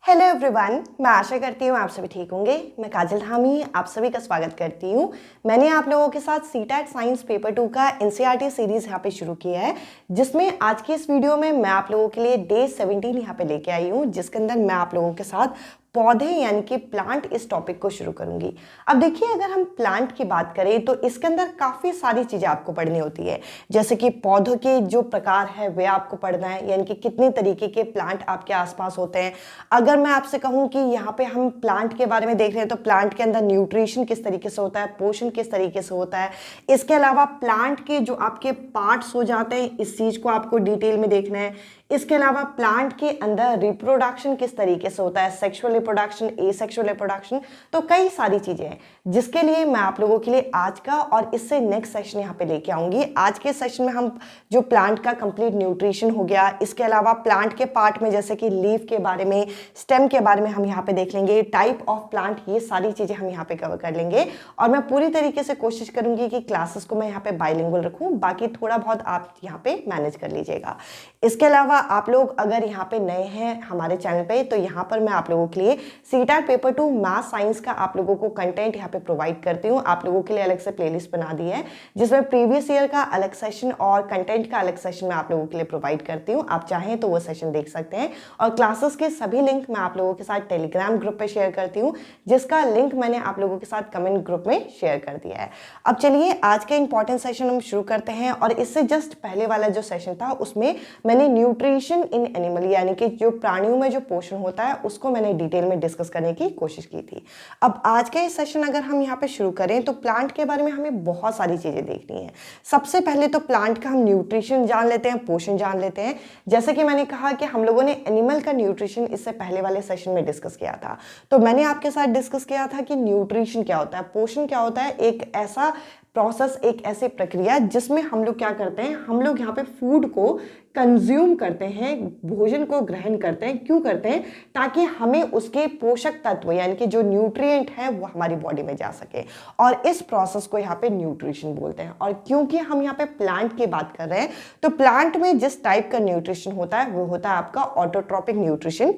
Hello everyone, मैं आशा करती हूँ आप सभी ठीक होंगे। मैं काजल धामी आप सभी का स्वागत करती हूँ। मैंने आप लोगों के साथ सीटेट साइंस पेपर 2 का एनसीईआरटी सीरीज़ यहाँ पे शुरू किया है, जिसमें आज की इस वीडियो में मैं आप लोगों के लिए डे 17 यहाँ पे लेके आई हूँ, जिसके अंदर मैं आप लोगों के साथ पौधे यानी कि प्लांट इस टॉपिक को शुरू करूंगी। अब देखिए, अगर हम प्लांट की बात करें तो इसके अंदर काफ़ी सारी चीज़ें आपको पढ़नी होती है, जैसे कि पौधों के जो प्रकार है वे आपको पढ़ना है, यानी कि कितने तरीके के प्लांट आपके आसपास होते हैं। अगर मैं आपसे कहूँ कि यहाँ पे हम प्लांट के बारे में देख रहे हैं तो प्लांट के अंदर न्यूट्रिशन किस तरीके से होता है, पोषण किस तरीके से होता है। इसके अलावा प्लांट के जो आपके पार्ट्स हो जाते हैं, इस चीज़ को आपको डिटेल में देखना है। इसके अलावा प्लांट के अंदर रिप्रोडक्शन किस तरीके से होता है, सेक्सुअल रिप्रोडक्शन, एसेक्सुअल रिप्रोडक्शन, तो कई सारी चीजें हैं जिसके लिए मैं आप लोगों के लिए आज का और इससे नेक्स्ट सेशन यहाँ पे लेके आऊंगी। आज के सेशन में हम जो प्लांट का कंप्लीट न्यूट्रिशन हो गया, इसके अलावा प्लांट के पार्ट में जैसे कि लीफ के बारे में, स्टेम के बारे में हम यहाँ पे देख लेंगे, टाइप ऑफ प्लांट, ये सारी चीजें हम यहाँ पे कवर कर लेंगे। और मैं पूरी तरीके से कोशिश करूंगी कि क्लासेस को मैं यहाँ पे बाइलिंगुअल रखूँ, बाकी थोड़ा बहुत आप यहाँ पे मैनेज कर लीजिएगा। इसके अलावा आप लोग अगर यहाँ पे नए हैं हमारे चैनल पे, तो यहाँ पर मैं आप लोगों के लिए सीटेट पेपर 2 मैथ साइंस का आप लोगों को कंटेंट यहाँ पे प्रोवाइड करती हूँ। आप लोगों के लिए अलग से प्लेलिस्ट बना दी है, जिसमें प्रीवियस ईयर का अलग सेशन और कंटेंट का अलग सेशन मैं आप लोगों के लिए प्रोवाइड करती हूँ। आप चाहें तो वो सेशन देख सकते हैं। और क्लासेस के सभी लिंक मैं आप लोगों के साथ टेलीग्राम ग्रुप पे शेयर करती हूँ, जिसका लिंक मैंने आप लोगों के साथ कमेंट ग्रुप में शेयर कर दिया है। अब चलिए आज का इंपॉर्टेंट सेशन हम शुरू करते हैं। और इससे जस्ट पहले वाला जो सेशन था उसमें मैंने न्यूट्रिशन इन एनिमल यानी कि जो प्राणियों में जो पोषण होता है उसको मैंने डिटेल में डिस्कस करने की कोशिश की थी। अब आज का ये सेशन अगर हम यहाँ पे शुरू करें तो प्लांट के बारे में हमें बहुत सारी चीजें देखनी है। सबसे पहले तो प्लांट का हम न्यूट्रिशन जान लेते हैं, पोषण जान लेते हैं। जैसे कि मैंने कहा कि हम लोगों ने एनिमल का न्यूट्रिशन इससे पहले वाले सेशन में डिस्कस किया था, तो मैंने आपके साथ डिस्कस किया था कि न्यूट्रिशन क्या होता है, पोषण क्या होता है। एक ऐसा प्रोसेस, एक ऐसी प्रक्रिया जिसमें हम लोग क्या करते हैं, हम लोग यहाँ पे फूड को कंज्यूम करते हैं, भोजन को ग्रहण करते हैं। क्यों करते हैं? ताकि हमें उसके पोषक तत्व यानी कि जो न्यूट्रिएंट है वो हमारी बॉडी में जा सके। और इस प्रोसेस को यहाँ पे न्यूट्रिशन बोलते हैं। और क्योंकि हम यहाँ पे प्लांट की बात कर रहे हैं, तो प्लांट में जिस टाइप का न्यूट्रिशन होता है वो होता है आपका ऑटोट्रॉपिक न्यूट्रिशन,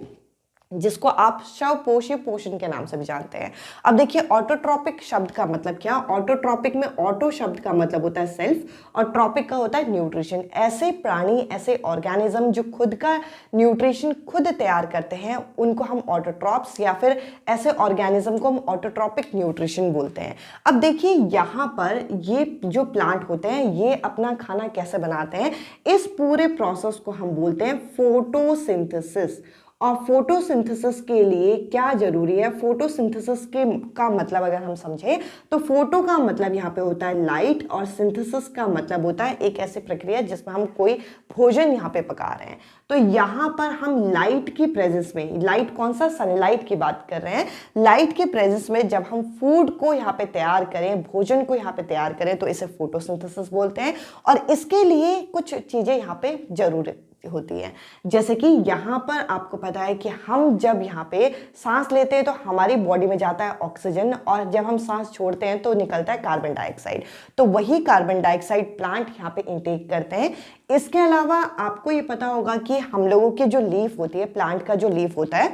जिसको आप स्वपोषी पोषण के नाम से भी जानते हैं। अब देखिए, ऑटोट्रॉपिक शब्द का मतलब क्या? ऑटोट्रॉपिक में ऑटो शब्द का मतलब होता है सेल्फ और ट्रॉपिक का होता है न्यूट्रिशन। ऐसे प्राणी, ऐसे ऑर्गेनिज्म जो खुद का न्यूट्रिशन खुद तैयार करते हैं उनको हम ऑटोट्रॉप्स या फिर ऐसे ऑर्गेनिज्म को हम ऑटोट्रॉपिक न्यूट्रिशन बोलते हैं। अब देखिए, यहाँ पर ये जो प्लांट होते हैं ये अपना खाना कैसे बनाते हैं, इस पूरे प्रोसेस को हम बोलते हैं फोटोसिंथेसिस। और फोटोसिंथेसिस के लिए क्या जरूरी है? फोटोसिंथेसिस के का मतलब अगर हम समझें तो फोटो का मतलब यहाँ पे होता है लाइट, और सिंथेसिस का मतलब होता है एक ऐसी प्रक्रिया जिसमें हम कोई भोजन यहाँ पे पका रहे हैं। तो यहाँ पर हम लाइट की प्रेजेंस में, लाइट कौन सा? सनलाइट की बात कर रहे हैं। लाइट के प्रेजेंस में जब हम फूड को यहाँ पे तैयार करें, भोजन को यहाँ पे तैयार करें, तो इसे फोटोसिंथेसिस बोलते हैं। और इसके लिए कुछ चीजें यहाँ पे जरूर होती है, जैसे कि यहाँ पर आपको पता है कि हम जब यहाँ पे सांस लेते हैं तो हमारी बॉडी में जाता है ऑक्सीजन, और जब हम सांस छोड़ते हैं तो निकलता है कार्बन डाइऑक्साइड। तो वही कार्बन डाइऑक्साइड प्लांट यहाँ पे इंटेक करते हैं। इसके अलावा आपको ये पता होगा कि हम लोगों की जो लीफ होती है, प्लांट का जो लीफ होता है,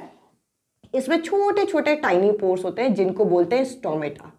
इसमें छोटे छोटे टाइनी पोर्स होते हैं जिनको बोलते हैं स्टोमेटा।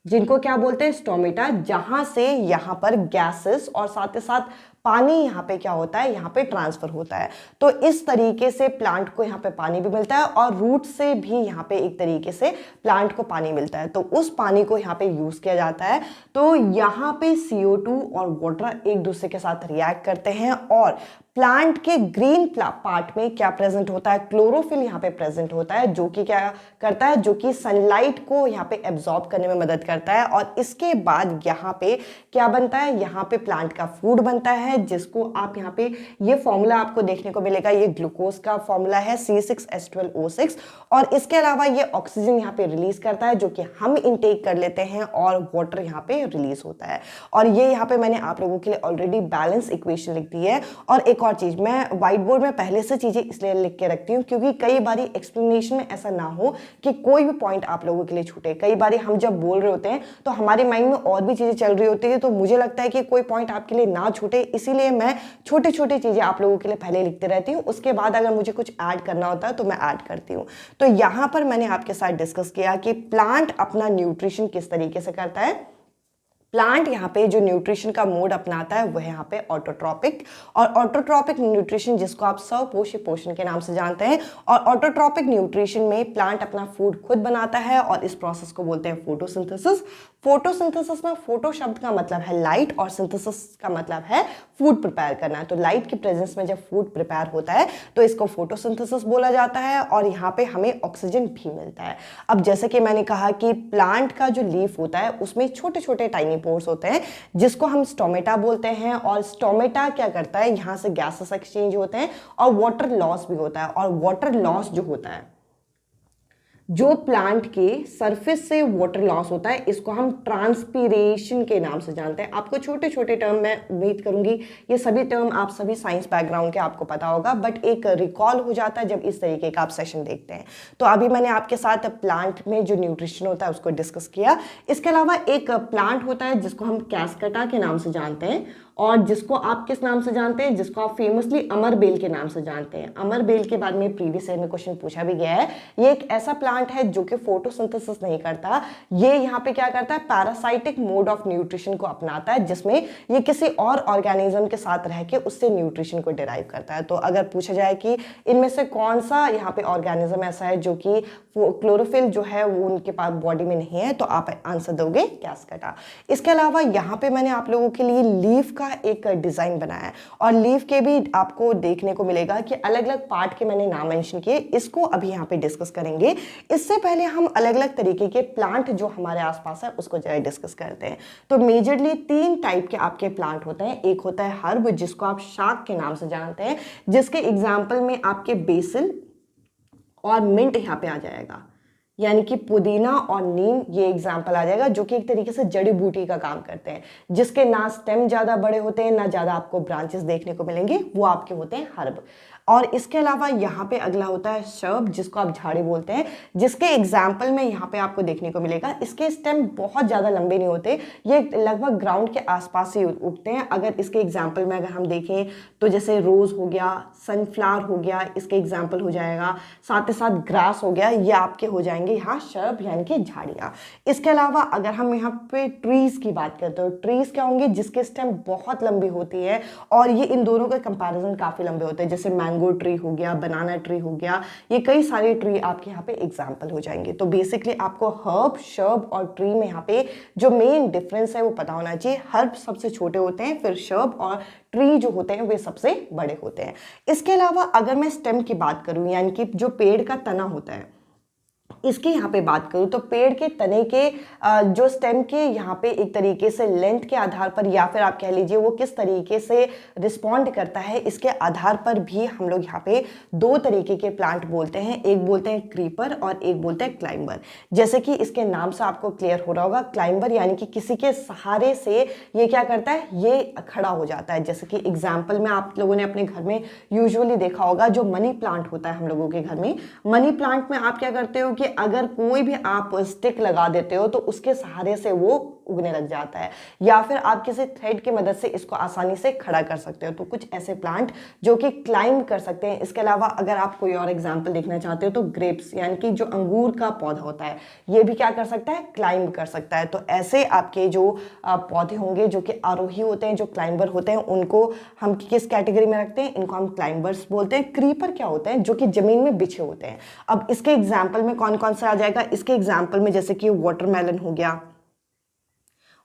जिनको क्या बोलते हैं? स्टोमेटा। जहां से यहाँ पर गैसेस और साथ ही साथ पानी यहाँ पे क्या होता है, यहाँ पे ट्रांसफर होता है। तो इस तरीके से प्लांट को यहाँ पे पानी भी मिलता है, और रूट से भी यहाँ पे एक तरीके से प्लांट को पानी मिलता है। तो उस पानी को यहाँ पे यूज किया जाता है। तो यहाँ पे CO2 और वाटर एक दूसरे के साथ रिएक्ट करते हैं, और प्लांट के ग्रीन पार्ट में क्या प्रेजेंट होता है? क्लोरोफिल यहाँ पे प्रेजेंट होता है, जो कि क्या करता है, जो कि सनलाइट को यहाँ पे एब्जॉर्ब करने में मदद करता है। और इसके बाद यहाँ पे क्या बनता है? यहाँ पे प्लांट का फूड बनता है, जिसको आप यहाँ पे ये फॉर्मूला आपको देखने को मिलेगा, ये ग्लूकोज का फॉर्मूला है C6H12O6। और इसके अलावा ये ऑक्सीजन यहाँ पे रिलीज करता है, जो कि हम इनटेक कर लेते हैं, और वाटर यहाँ पे रिलीज होता है। और ये यहाँ पे मैंने आप लोगों के लिए ऑलरेडी बैलेंस इक्वेशन लिख दी है। और एक एक और चीज़, मैं व्हाइट बोर्ड में पहले से चीज़ें इसलिए लिख के रखती हूँ क्योंकि कई बारी एक्सप्लेनेशन में ऐसा ना हो कि कोई भी पॉइंट आप लोगों के लिए छूटे। कई बारी हम जब बोल रहे होते हैं तो हमारे माइंड में और भी चीज़ें चल रही होती है, तो मुझे लगता है कि कोई पॉइंट आपके लिए ना छूटे, इसीलिए मैं छोटी छोटी चीज़ें आप लोगों के लिए पहले लिखते रहती हूँ। उसके बाद अगर मुझे कुछ ऐड करना होता है तो मैं ऐड करती हूँ। तो यहाँ पर मैंने आपके साथ डिस्कस किया कि प्लांट अपना न्यूट्रिशन किस तरीके से करता है। प्लांट यहाँ पे जो न्यूट्रिशन का मोड अपनाता है वह यहाँ पे ऑटोट्रॉपिक, और ऑटोट्रॉपिक न्यूट्रिशन जिसको आप स्वपोषी पोषण के नाम से जानते हैं। और ऑटोट्रॉपिक न्यूट्रिशन में प्लांट अपना फूड खुद बनाता है और इस प्रोसेस को बोलते हैं फोटोसिंथेसिस। फोटोसिंथेसिस में फोटो शब्द का मतलब है लाइट और सिंथेसिस का मतलब है फूड प्रिपेयर करना। तो लाइट की प्रेजेंस में जब फूड प्रिपेयर होता है तो इसको फोटोसिंथेसिस बोला जाता है और यहाँ पे हमें ऑक्सीजन भी मिलता है। अब जैसे कि मैंने कहा कि प्लांट का जो लीफ होता है उसमें छोटे छोटे टाइनी पोर्स होते हैं जिसको हम स्टोमेटा बोलते हैं। और स्टोमेटा क्या करता है, यहाँ से गैसेस एक्सचेंज होते हैं और वाटर लॉस भी होता है। और वाटर लॉस जो होता है, जो प्लांट के सरफेस से वाटर लॉस होता है, इसको हम ट्रांसपीरेशन के नाम से जानते हैं। आपको छोटे छोटे टर्म, मैं उम्मीद करूंगी ये सभी टर्म आप सभी साइंस बैकग्राउंड के आपको पता होगा, बट एक रिकॉल हो जाता है जब इस तरीके का आप सेशन देखते हैं। तो अभी मैंने आपके साथ प्लांट में जो न्यूट्रिशन होता है उसको डिस्कस किया। इसके अलावा एक प्लांट होता है जिसको हम कैस्केटा के नाम से जानते हैं, और जिसको आप किस नाम से जानते हैं, जिसको आप फेमसली अमरबेल के नाम से जानते हैं। अमरबेल के बारे में प्रीवियस ईयर में क्वेश्चन पूछा भी गया है। ये एक ऐसा प्लांट है जो कि फोटोसिंथेसिस नहीं करता, ये यहाँ पे क्या करता है, पैरासाइटिक मोड ऑफ न्यूट्रिशन को अपनाता है, जिसमें ये किसी और ऑर्गेनिज्म के साथ रह के उससे न्यूट्रिशन को डिराइव करता है। तो अगर पूछा जाए कि इनमें से कौन सा यहाँ पे ऑर्गेनिज्म ऐसा है जो कि क्लोरोफिल जो है वो उनके पास बॉडी में नहीं है, तो आप आंसर दोगे कैस्केटा। इसके अलावा यहाँ पे मैंने आप लोगों के लिए लीफ का एक डिजाइन बनाया है, और लीफ के भी आपको देखने को मिलेगा कि अलग अलग पार्ट के मैंने नाम मेंशन किए, इसको अभी यहाँ पे डिस्कस करेंगे। इससे पहले हम अलग अलग तरीके के प्लांट जो हमारे आसपास है उसको जरा डिस्कस करते हैं। तो मेजरली 3 टाइप के आपके प्लांट होते हैं। एक होता है हर्ब, जिसको आप शाक के नाम से जानते हैं, जिसके एग्जाम्पल में आपके बेसिल और मिंट यहाँ पे आ जाएगा, यानी कि पुदीना और नीम ये एग्जाम्पल आ जाएगा, जो कि एक तरीके से जड़ी बूटी का काम करते हैं, जिसके ना स्टेम ज़्यादा बड़े होते हैं ना ज़्यादा आपको ब्रांचेस देखने को मिलेंगे, वो आपके होते हैं हर्ब। और इसके अलावा यहाँ पे अगला होता है शर्ब, जिसको आप झाड़ी बोलते हैं, जिसके एग्जाम्पल में यहाँ पे आपको देखने को मिलेगा इसके स्टेम बहुत ज़्यादा लंबे नहीं होते, ये लगभग ग्राउंड के आसपास ही उगते हैं। अगर इसके एग्जाम्पल में अगर हम देखें तो जैसे रोज़ हो गया, सनफ्लावर हो गया, इसके एग्जाम्पल हो जाएगा, साथ ही साथ ग्रास हो गया, ये आपके हो जाएंगे यहाँ शर्ब यानी कि झाड़ियाँ। इसके अलावा अगर हम यहाँ पे ट्रीज की बात करते हो, ट्रीज क्या होंगे, जिसके स्टेम बहुत लंबी होती है, और ये इन दोनों के कंपैरिजन काफ़ी लंबे होते हैं, जैसे मैंगो ट्री हो गया, बनाना ट्री हो गया, ये कई सारे ट्री आपके यहाँ पे एग्जाम्पल हो जाएंगे। तो बेसिकली आपको हर्ब, शर्ब और ट्री में यहाँ पे जो मेन डिफरेंस है वो पता होना चाहिए। हर्ब सबसे छोटे होते हैं, फिर शर्ब और ट्री जो होते हैं वे सबसे बड़े होते हैं। इसके अलावा अगर मैं स्टेम की बात करूं, यानी कि जो पेड़ का तना होता है, इसकी यहाँ पे बात करूँ तो पेड़ के तने के जो स्टेम के यहाँ पे एक तरीके से लेंथ के आधार पर, या फिर आप कह लीजिए वो किस तरीके से रिस्पॉन्ड करता है, इसके आधार पर भी हम लोग यहाँ पे 2 तरीके के प्लांट बोलते हैं। एक बोलते हैं क्रीपर और एक बोलते हैं क्लाइंबर। जैसे कि इसके नाम से आपको क्लियर हो रहा होगा, क्लाइंबर यानी कि किसी के सहारे से ये क्या करता है, ये खड़ा हो जाता है। जैसे कि एग्जाम्पल में आप लोगों ने अपने घर में यूजुअली देखा होगा, जो मनी प्लांट होता है हम लोगों के घर में, मनी प्लांट में आप क्या करते हो कि अगर कोई भी आप स्टिक लगा देते हो तो उसके सहारे से वो उगने लग जाता है, या फिर आप किसी थ्रेड की मदद से इसको आसानी से खड़ा कर सकते हो। तो कुछ ऐसे प्लांट जो कि क्लाइंब कर सकते हैं। इसके अलावा अगर आप कोई और एग्जांपल देखना चाहते हो तो ग्रेप्स, यानी कि जो अंगूर का पौधा होता है, ये भी क्या कर सकता है, क्लाइंब कर सकता है। तो ऐसे आपके जो पौधे होंगे जो कि आरोही होते हैं, जो क्लाइंबर होते हैं, उनको हम किस कैटेगरी में रखते हैं, इनको हम क्लाइंबर्स बोलते हैं। क्रीपर क्या होते हैं, जो कि जमीन में बिछे होते हैं। अब इसके एग्जाम्पल में कौन कौन सा आ जाएगा, इसके एग्जाम्पल में जैसे कि वाटरमेलन हो गया।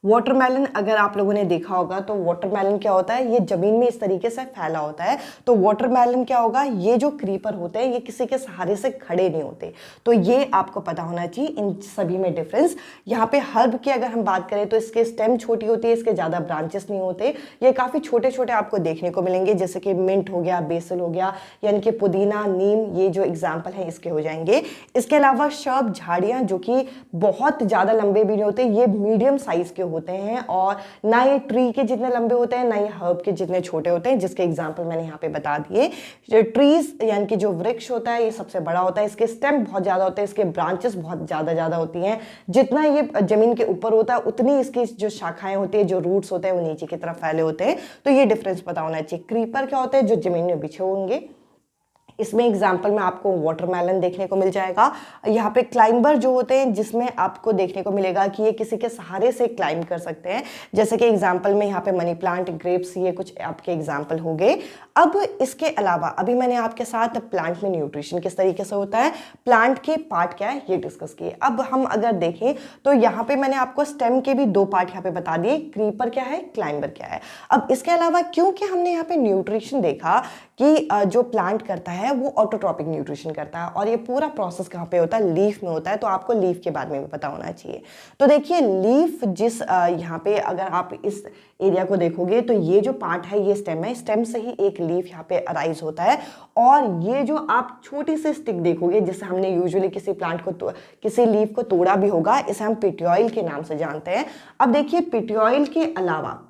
वाटरमेलन अगर आप लोगों ने देखा होगा तो वाटरमेलन क्या होता है, ये जमीन में इस तरीके से फैला होता है। तो वाटरमेलन क्या होगा, ये जो क्रीपर होते हैं ये किसी के सहारे से खड़े नहीं होते। तो ये आपको पता होना चाहिए इन सभी में डिफरेंस। यहाँ पे हर्ब की अगर हम बात करें तो इसके स्टेम छोटी होती है, इसके ज़्यादा ब्रांचेस नहीं होते, ये काफ़ी छोटे छोटे आपको देखने को मिलेंगे, जैसे कि मिंट हो गया, बेसिल हो गया, यानी कि पुदीना, नीम, ये जो एग्जाम्पल है इसके हो जाएंगे। इसके अलावा शर्ब, झाड़ियाँ, जो कि बहुत ज़्यादा लंबे भी नहीं होते, ये मीडियम साइज के होते हैं और ना ये ट्री के जितने लंबे होते हैं, ना ये हर्ब के जितने छोटे होते हैं, जिसके एग्जाम्पल मैंने यहाँ पे बता दिए। जो ट्रीज यानी कि जो वृक्ष होता है ये सबसे बड़ा होता है, इसके स्टेम बहुत ज़्यादा होते हैं, इसके ब्रांचेस बहुत ज़्यादा होती हैं। जितना ये जमीन के ऊपर होता है उतनी इसकी जो शाखाएं होती है, जो रूट्स होते हैं वो नीचे की तरफ फैले होते हैं। तो ये डिफरेंस पता होना चाहिए। क्रीपर क्या होते हैं? जो जमीन में बिछे होंगे। इसमें एग्जाम्पल में आपको वाटरमेलन देखने को मिल जाएगा। यहाँ पे क्लाइंबर जो होते हैं, जिसमें आपको देखने को मिलेगा कि ये किसी के सहारे से क्लाइंब कर सकते हैं, जैसे कि एग्जाम्पल में यहाँ पे मनी प्लांट, ग्रेप्स, ये कुछ आपके एग्जाम्पल हो गए। अब इसके अलावा अभी मैंने आपके साथ प्लांट में न्यूट्रिशन किस तरीके से होता है, प्लांट के पार्ट क्या है, ये डिस्कस किए। अब हम अगर देखें तो यहाँ पे मैंने आपको स्टेम के भी 2 पार्ट यहाँ पे बता दिए, क्रीपर क्या है, क्लाइंबर क्या है। अब इसके अलावा क्योंकि हमने यहाँ पे न्यूट्रिशन देखा कि जो प्लांट करता है वो ऑटोट्रॉपिक न्यूट्रिशन करता है, और ये पूरा प्रोसेस कहाँ पे होता है, लीफ में होता है। तो आपको लीफ के बारे में भी पता होना चाहिए। तो देखिए लीफ जिस यहाँ पे अगर आप इस एरिया को देखोगे तो ये जो पार्ट है ये स्टेम है, स्टेम से ही एक लीफ यहाँ पे अराइज होता है। और ये जो आप छोटी सी स्टिक देखोगे, जिससे हमने यूजुअली किसी प्लांट को किसी लीफ को तोड़ा भी होगा, इसे हम पिट्योइल के नाम से जानते हैं। अब देखिए पिट्योइल के अलावा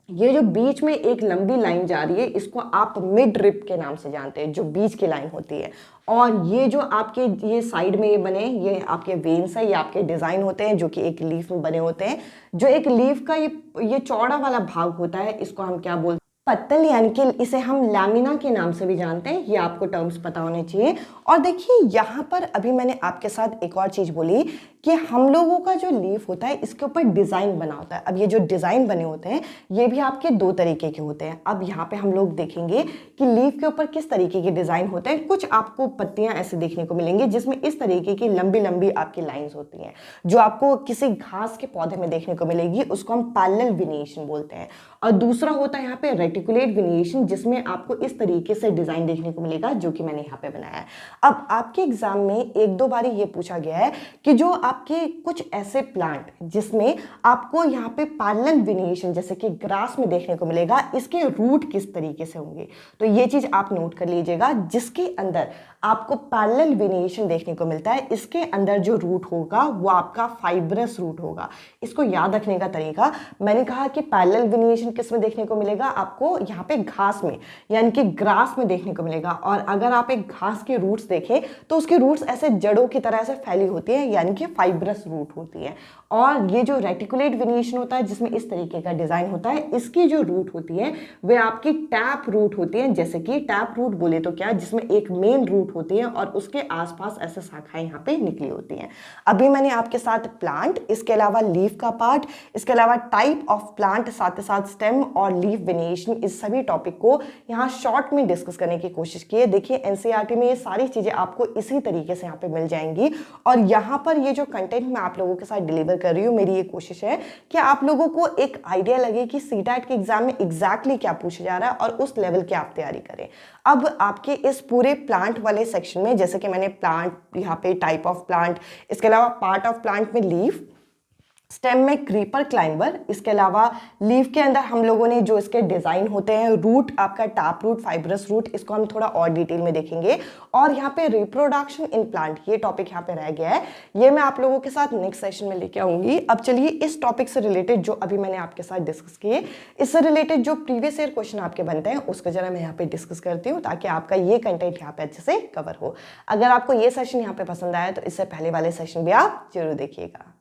ये जो बीच में एक लंबी लाइन जा रही है, इसको आप मिड रिप के नाम से जानते हैं, जो बीच की लाइन होती है। और ये जो आपके ये साइड में ये बने, ये आपके वेन्स है, ये आपके डिजाइन होते हैं जो कि एक लीफ में बने होते हैं। जो एक लीफ का ये चौड़ा वाला भाग होता है, इसको हम क्या बोलते हैं, पत्तल, यानी कि इसे हम लैमिना के नाम से भी जानते हैं। ये आपको टर्म्स पता होने चाहिए। और देखिए यहाँ पर अभी मैंने आपके साथ एक और चीज बोली कि हम लोगों का जो लीफ होता है इसके ऊपर डिजाइन बना होता है। अब ये जो डिजाइन बने होते हैं ये भी आपके 2 तरीके के होते हैं। अब यहाँ पे हम लोग देखेंगे कि लीफ के ऊपर किस तरीके के डिजाइन होते हैं। कुछ आपको पत्तियां ऐसे देखने को मिलेंगी जिसमें इस तरीके की लंबी लंबी आपकी लाइंस होती हैं, जो आपको किसी घास के पौधे में देखने को मिलेगी, उसको हम पैरेलल वेनिएशन बोलते हैं। और दूसरा होता है यहाँ पे रेटिकुलेट वेनिएशन, जिसमें आपको इस तरीके से डिजाइन देखने को मिलेगा जो कि मैंने यहाँ पे बनाया है। अब आपके एग्जाम में 1-2 बारी ये पूछा गया है कि जो आपके कुछ ऐसे प्लांट जिसमें आपको यहाँ पे पैरेलल वेनिएशन जैसे कि ग्रास में देखने को मिलेगा, इसके रूट किस तरीके से होंगे। तो ये चीज आप नोट कर लीजिएगा, जिसके अंदर आपको पैरेलल वेनिएशन देखने को मिलता है, इसके अंदर जो रूट होगा वो आपका फाइब्रस रूट होगा। इसको याद रखने का तरीका, मैंने कहा कि पैरेलल वेनिएशन किस में देखने को मिलेगा, आपको यहाँ पे घास में यानी कि ग्रास में देखने को मिलेगा। और अगर आप एक घास के रूट्स देखें तो उसके रूट्स ऐसे जड़ों की तरह से फैली होती है, यानी कि फाइब्रस रूट होती है। और ये जो रेटिकुलेट वेनिएशन होता है जिसमें इस तरीके का डिजाइन होता है, इसकी जो रूट होती है वे आपकी टैप रूट होती है। जैसे कि टैप रूट बोले तो क्या, जिसमें एक मेन रूट होती है और उसके आसपास ऐसे शाखाएं यहाँ पे निकली होती हैं। अभी मैंने आपके साथ प्लांट, इसके अलावा लीफ का पार्ट, इसके अलावा टाइप ऑफ प्लांट, साथ ही साथ स्टेम और लीफ वेनिएशन, इस सभी टॉपिक को यहाँ शॉर्ट में डिस्कस करने की कोशिश की है। देखिए एनसीईआरटी में ये सारी चीजें आपको इसी तरीके से यहाँ पे मिल जाएंगी। और यहाँ पर ये जो कंटेंट मैं आप लोगों के साथ डिलीवर कर रही हूँ, मेरी ये कोशिश है कि आप लोगों को एक आइडिया लगे कि सीटेट के एग्जाम में एग्जैक्टली क्या पूछा जा रहा है और उस लेवल की आप तैयारी करें। अब आपके इस पूरे प्लांट वाले सेक्शन में, जैसे कि मैंने प्लांट यहाँ पे टाइप ऑफ प्लांट, इसके अलावा पार्ट ऑफ प्लांट में लीफ, स्टेम में क्रीपर, क्लाइंबर, इसके अलावा लीफ के अंदर हम लोगों ने जो इसके डिजाइन होते हैं, रूट आपका टैप रूट, फाइब्रस रूट, इसको हम थोड़ा और डिटेल में देखेंगे। और यहाँ पे रिप्रोडक्शन इन प्लांट, ये टॉपिक यहाँ पे रह गया है, ये मैं आप लोगों के साथ नेक्स्ट सेशन में लेके आऊंगी। अब चलिए इस टॉपिक से रिलेटेड जो अभी मैंने आपके साथ डिस्कस किए, इससे रिलेटेड जो प्रीवियस ईयर क्वेश्चन आपके बनते हैं उसको जरा मैं यहाँ पे डिस्कस करती हूँ, ताकि आपका ये कंटेंट यहाँ पे अच्छे से कवर हो। अगर आपको ये सेशन यहाँ पे पसंद आया तो इससे पहले वाले सेशन भी आप जरूर देखिएगा।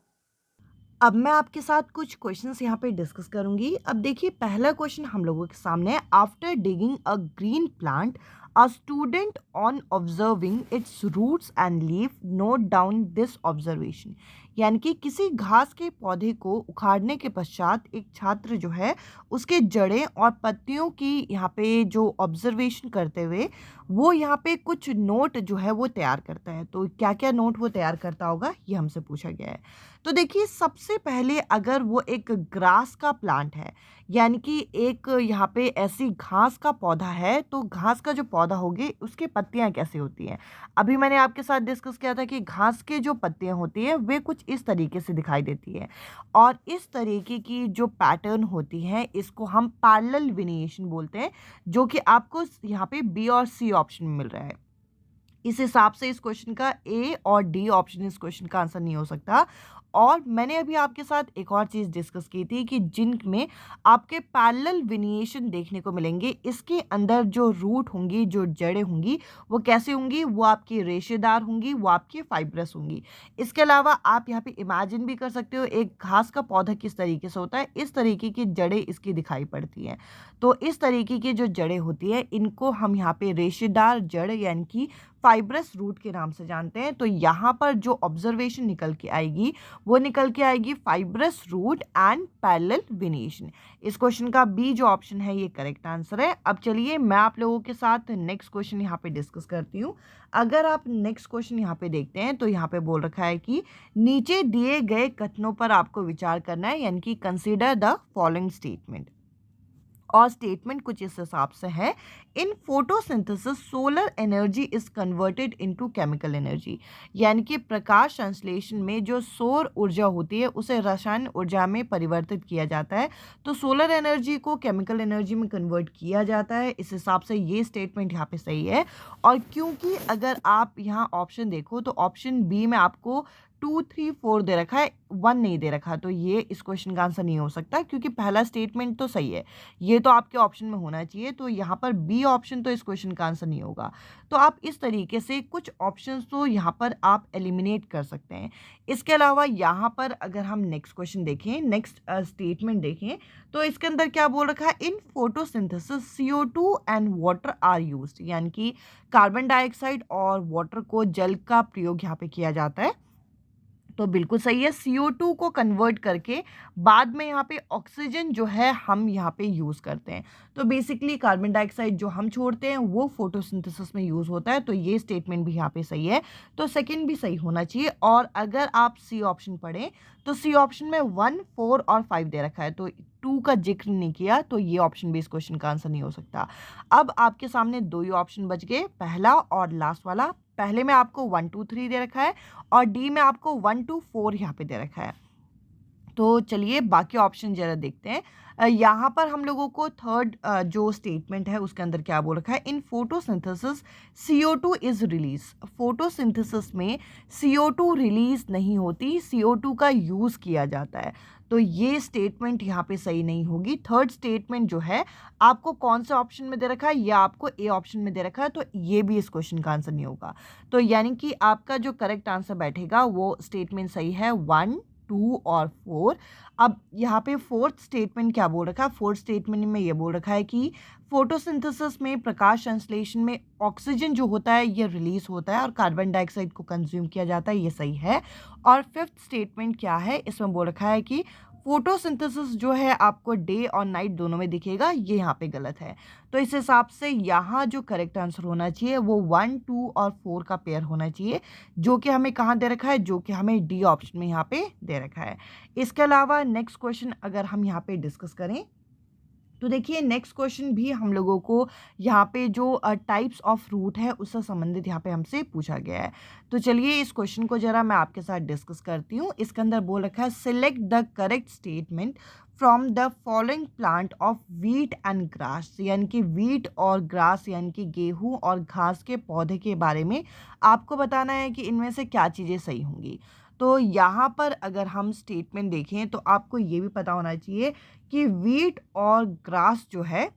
अब मैं आपके साथ कुछ क्वेश्चंस यहाँ पे डिस्कस करूंगी। अब देखिए पहला क्वेश्चन हम लोगों के सामने है, after digging a green plant a student on observing its roots and leaf note down this observation. यानी कि किसी घास के पौधे को उखाड़ने के पश्चात एक छात्र जो है उसके जड़ें और पत्तियों की यहाँ पे जो ऑब्जर्वेशन करते हुए वो यहाँ पे कुछ नोट जो है वो तैयार करता है। तो क्या क्या नोट वो तैयार करता होगा, ये हमसे पूछा गया है। तो देखिए सबसे पहले अगर वो एक ग्रास का प्लांट है, यानी कि एक यहाँ पे ऐसी घास का पौधा है, तो घास का जो पौधा होगी उसके पत्तियां कैसे होती हैं। अभी मैंने आपके साथ डिस्कस किया था कि घास के जो पत्तियां होती हैं वे कुछ इस तरीके से दिखाई देती है, और इस तरीके की जो पैटर्न होती है इसको हम पैरेलल वेनिएशन बोलते हैं, जो कि आपको यहाँ पे बी और सी ऑप्शन में मिल रहा है। इस हिसाब से इस क्वेश्चन का ए और डी ऑप्शन इस क्वेश्चन का आंसर नहीं हो सकता। और मैंने अभी आपके साथ एक और चीज़ डिस्कस की थी कि जिनमें आपके पैरेलल वेरिएशन देखने को मिलेंगे, इसके अंदर जो रूट होंगी, जो जड़ें होंगी, वो कैसे होंगी, वो आपकी रेशेदार होंगी, वो आपकी फाइब्रस होंगी। इसके अलावा आप यहाँ पे इमेजिन भी कर सकते हो एक घास का पौधा किस तरीके से होता है, इस तरीके की जड़ें इसकी दिखाई पड़ती हैं। तो इस तरीके की जो जड़ें होती हैं, इनको हम यहाँ पे रेशेदार जड़ यानी कि फाइब्रस रूट के नाम से जानते हैं। तो यहाँ पर जो ऑब्जर्वेशन निकल के आएगी, वो निकल के आएगी फाइब्रस रूट एंड पैरेलल वेनिएशन। इस क्वेश्चन का बी जो ऑप्शन है, ये करेक्ट आंसर है। अब चलिए मैं आप लोगों के साथ नेक्स्ट क्वेश्चन यहाँ पे डिस्कस करती हूँ। अगर आप नेक्स्ट क्वेश्चन यहाँ पे देखते हैं, तो यहाँ पे बोल रखा है कि नीचे दिए गए कथनों पर आपको विचार करना है, यानी कि कंसीडर द फॉलोइंग स्टेटमेंट। और स्टेटमेंट कुछ इस हिसाब से है, in photosynthesis solar energy is converted into chemical energy, यानी कि प्रकाश संश्लेषण में जो सौर ऊर्जा होती है उसे रसायन ऊर्जा में परिवर्तित किया जाता है। तो सोलर एनर्जी को केमिकल एनर्जी में कन्वर्ट किया जाता है। इस हिसाब से ये स्टेटमेंट यहाँ पे सही है। और क्योंकि अगर आप यहाँ ऑप्शन देखो तो ऑप्शन बी में आपको 2, 3, 4 दे रखा है, 1 नहीं दे रखा, तो ये इस क्वेश्चन का आंसर नहीं हो सकता, क्योंकि पहला स्टेटमेंट तो सही है, ये तो आपके ऑप्शन में होना चाहिए। तो यहाँ पर बी ऑप्शन तो इस क्वेश्चन का आंसर नहीं होगा। तो आप इस तरीके से कुछ ऑप्शंस तो यहाँ पर आप एलिमिनेट कर सकते हैं। इसके अलावा यहाँ पर अगर हम नेक्स्ट क्वेश्चन देखें, नेक्स्ट स्टेटमेंट देखें, तो इसके अंदर क्या बोल रखा है, in photosynthesis CO2 and water are used, यानी कि कार्बन डाइऑक्साइड और वाटर को जल का प्रयोग यहाँ पे किया जाता है। तो बिल्कुल सही है, CO2 को कन्वर्ट करके बाद में यहाँ पे ऑक्सीजन जो है हम यहाँ पे यूज़ करते हैं। तो बेसिकली कार्बन डाइऑक्साइड जो हम छोड़ते हैं वो फोटोसिंथेसिस में यूज़ होता है। तो ये स्टेटमेंट भी यहाँ पे सही है। तो सेकंड भी सही होना चाहिए। और अगर आप सी ऑप्शन पढ़ें तो सी ऑप्शन में 1, 4 और 5 दे रखा है, तो 2 का जिक्र नहीं किया, तो ये ऑप्शन भी इस क्वेश्चन का आंसर नहीं हो सकता। अब आपके सामने 2 ही ऑप्शन बच गए, पहला और लास्ट वाला। पहले में आपको 1, 2, 3 दे रखा है और डी में आपको 1, 2, 4 यहाँ पे दे रखा है। तो चलिए बाकी ऑप्शन जरा देखते हैं। यहाँ पर हम लोगों को थर्ड जो स्टेटमेंट है उसके अंदर क्या बोल रखा है, in photosynthesis CO2 is release. Photosynthesis में CO2 रिलीज नहीं होती, CO2 का यूज़ किया जाता है। तो ये स्टेटमेंट यहाँ पे सही नहीं होगी। थर्ड स्टेटमेंट जो है आपको कौन से ऑप्शन में दे रखा है, या आपको ए ऑप्शन में दे रखा है, तो ये भी इस क्वेश्चन का आंसर नहीं होगा। तो यानी कि आपका जो करेक्ट आंसर बैठेगा वो स्टेटमेंट सही है 1, 2 और 4। अब यहाँ पे फोर्थ स्टेटमेंट क्या बोल रखा है, फोर्थ स्टेटमेंट में ये बोल रखा है कि फोटोसिंथेसिस में प्रकाश संश्लेषण में ऑक्सीजन जो होता है ये रिलीज होता है और कार्बन डाइऑक्साइड को कंज्यूम किया जाता है, ये सही है। और फिफ्थ स्टेटमेंट क्या है, इसमें बोल रखा है कि फोटोसिंथेसिस जो है आपको डे और नाइट दोनों में दिखेगा, ये यहाँ पे गलत है। तो इस हिसाब से यहाँ जो करेक्ट आंसर होना चाहिए वो 1, 2 और 4 का पेयर होना चाहिए, जो कि हमें कहाँ दे रखा है, जो कि हमें डी ऑप्शन में यहाँ पे दे रखा है। इसके अलावा नेक्स्ट क्वेश्चन अगर हम यहाँ पे डिस्कस करें तो देखिए नेक्स्ट क्वेश्चन भी हम लोगों को यहाँ पे जो टाइप्स ऑफ रूट है उससे संबंधित यहाँ पे हमसे पूछा गया है। तो चलिए इस क्वेश्चन को जरा मैं आपके साथ डिस्कस करती हूँ। इसके अंदर बोल रखा है, select the correct statement from the following plant of wheat and grass, यानी कि वीट और ग्रास यानी कि गेहूँ और घास के पौधे के बारे में आपको बताना है कि इनमें से क्या चीज़ें सही होंगी। तो यहाँ पर अगर हम स्टेटमेंट देखें तो आपको ये भी पता होना चाहिए कि वीट और ग्रास जो है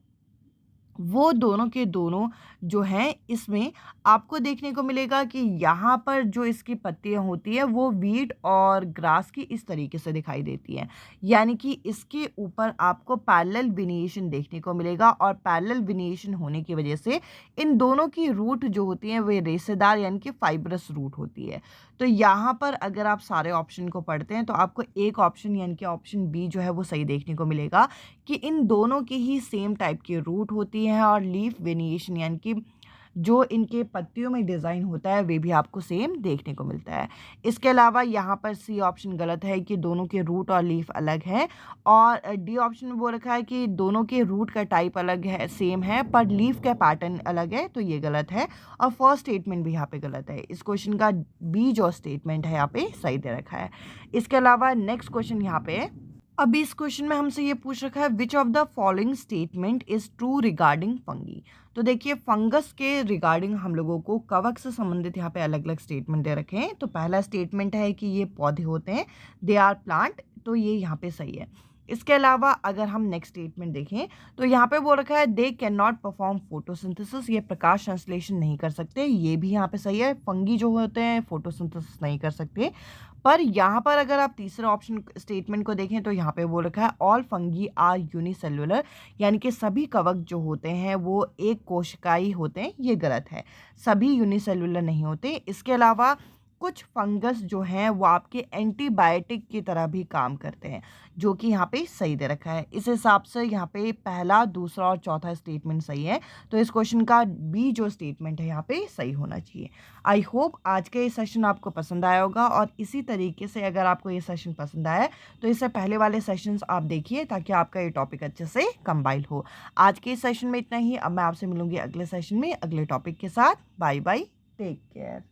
वो दोनों के दोनों जो हैं, इसमें आपको देखने को मिलेगा कि यहाँ पर जो इसकी पत्तियाँ होती है वो वीट और ग्रास की इस तरीके से दिखाई देती हैं, यानी कि इसके ऊपर आपको पैरेलल वेरिएशन देखने को मिलेगा। और पैरेलल वेरिएशन होने की वजह से इन दोनों की रूट जो होती हैं वे रेशेदार यानी कि फाइब्रस रूट होती है। तो यहाँ पर अगर आप सारे ऑप्शन को पढ़ते हैं तो आपको एक ऑप्शन यानी कि ऑप्शन बी जो है वो सही देखने को मिलेगा कि इन दोनों की ही सेम टाइप की रूट होती है और लीफ वेरिएशन यानी कि जो इनके पत्तियों में डिज़ाइन होता है वे भी आपको सेम देखने को मिलता है। इसके अलावा यहाँ पर सी ऑप्शन गलत है कि दोनों के रूट और लीफ अलग है, और डी ऑप्शन में बोल रखा है कि दोनों के रूट का टाइप अलग है, सेम है, पर लीफ का पैटर्न अलग है, तो ये गलत है। और फर्स्ट स्टेटमेंट भी यहाँ पे गलत है। इस क्वेश्चन का बी जो स्टेटमेंट है यहाँ पे सही दे रखा है। इसके अलावा नेक्स्ट क्वेश्चन यहाँ पे अभी इस क्वेश्चन में हमसे ये पूछ रखा है which of the following statement is true regarding fungi. तो देखिए फंगस के रिगार्डिंग हम लोगों को कवक से संबंधित यहाँ पे अलग अलग स्टेटमेंट दे रखे हैं। तो पहला स्टेटमेंट है कि ये पौधे होते हैं, दे आर प्लांट, तो ये यहाँ पे सही है। इसके अलावा अगर हम नेक्स्ट स्टेटमेंट देखें तो यहाँ पे बोल रखा है they can not perform photosynthesis, ये प्रकाश संश्लेषण नहीं कर सकते, ये भी यहाँ पे सही है। फंगी जो होते हैं फोटोसिंथेसिस नहीं कर सकते। पर यहाँ पर अगर आप तीसरे ऑप्शन स्टेटमेंट को देखें तो यहाँ पे बोल रखा है ऑल फंगी आर यूनिसेल्युलर, यानी कि सभी कवक जो होते हैं वो एक कोशिकाई होते हैं, ये गलत है। सभी यूनिसेल्युलर नहीं होते। इसके अलावा कुछ फंगस जो हैं वो आपके एंटीबायोटिक की तरह भी काम करते हैं, जो कि यहाँ पे सही दे रखा है। इस हिसाब से यहाँ पे पहला, दूसरा और चौथा स्टेटमेंट सही है। तो इस क्वेश्चन का बी जो स्टेटमेंट है यहाँ पे सही होना चाहिए। आई होप आज का ये सेशन आपको पसंद आया होगा, और इसी तरीके से अगर आपको ये सेशन पसंद आया तो इससे पहले वाले सेशंस आप देखिए ताकि आपका ये टॉपिक अच्छे से कंबाइल हो। आज के इस सेशन में इतना ही। अब मैं आपसे मिलूंगी अगले सेशन में अगले टॉपिक के साथ। Bye bye, take care.